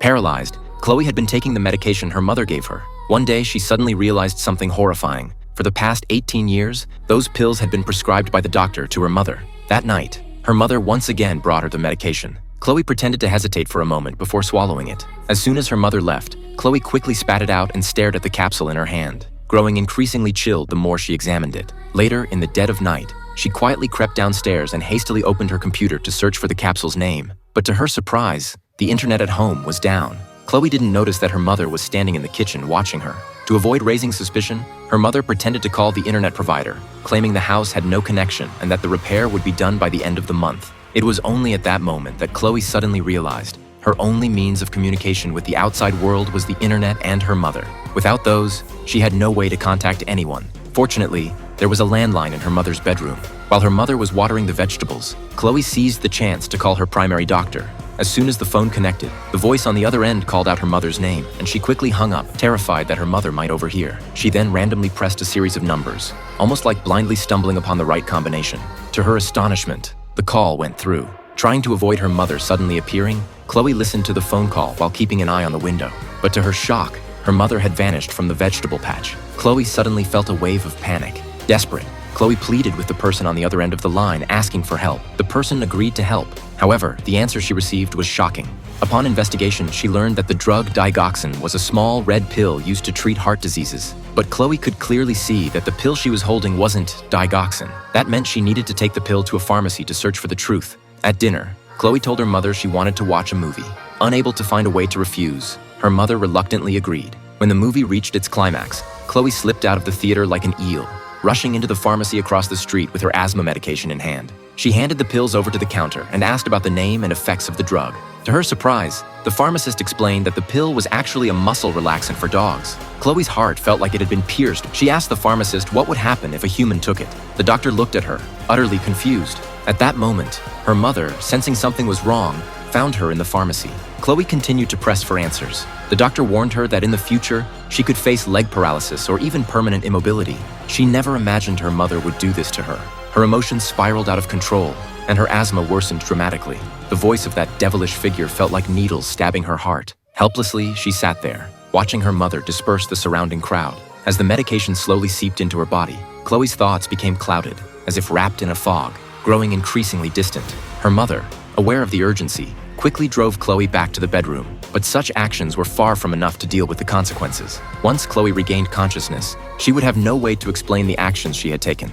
Paralyzed, Chloe had been taking the medication her mother gave her. One day, she suddenly realized something horrifying. For the past 18 years, those pills had been prescribed by the doctor to her mother. That night, her mother once again brought her the medication. Chloe pretended to hesitate for a moment before swallowing it. As soon as her mother left, Chloe quickly spat it out and stared at the capsule in her hand, growing increasingly chilled the more she examined it. Later, in the dead of night, she quietly crept downstairs and hastily opened her computer to search for the capsule's name. But to her surprise, the internet at home was down. Chloe didn't notice that her mother was standing in the kitchen watching her. To avoid raising suspicion, her mother pretended to call the internet provider, claiming the house had no connection and that the repair would be done by the end of the month. It was only at that moment that Chloe suddenly realized her only means of communication with the outside world was the internet and her mother. Without those, she had no way to contact anyone. Fortunately, there was a landline in her mother's bedroom. While her mother was watering the vegetables, Chloe seized the chance to call her primary doctor. As soon as the phone connected, the voice on the other end called out her mother's name, and she quickly hung up, terrified that her mother might overhear. She then randomly pressed a series of numbers, almost like blindly stumbling upon the right combination. To her astonishment, the call went through. Trying to avoid her mother suddenly appearing, Chloe listened to the phone call while keeping an eye on the window. But to her shock, her mother had vanished from the vegetable patch. Chloe suddenly felt a wave of panic. Desperate, Chloe pleaded with the person on the other end of the line, asking for help. The person agreed to help. However, the answer she received was shocking. Upon investigation, she learned that the drug digoxin was a small red pill used to treat heart diseases. But Chloe could clearly see that the pill she was holding wasn't digoxin. That meant she needed to take the pill to a pharmacy to search for the truth. At dinner, Chloe told her mother she wanted to watch a movie. Unable to find a way to refuse, her mother reluctantly agreed. When the movie reached its climax, Chloe slipped out of the theater like an eel, rushing into the pharmacy across the street with her asthma medication in hand. She handed the pills over to the counter and asked about the name and effects of the drug. To her surprise, the pharmacist explained that the pill was actually a muscle relaxant for dogs. Chloe's heart felt like it had been pierced. She asked the pharmacist what would happen if a human took it. The doctor looked at her, utterly confused. At that moment, her mother, sensing something was wrong, found her in the pharmacy. Chloe continued to press for answers. The doctor warned her that in the future, she could face leg paralysis or even permanent immobility. She never imagined her mother would do this to her. Her emotions spiraled out of control, and her asthma worsened dramatically. The voice of that devilish figure felt like needles stabbing her heart. Helplessly, she sat there, watching her mother disperse the surrounding crowd. As the medication slowly seeped into her body, Chloe's thoughts became clouded, as if wrapped in a fog, growing increasingly distant. Her mother, aware of the urgency, quickly drove Chloe back to the bedroom, but such actions were far from enough to deal with the consequences. Once Chloe regained consciousness, she would have no way to explain the actions she had taken.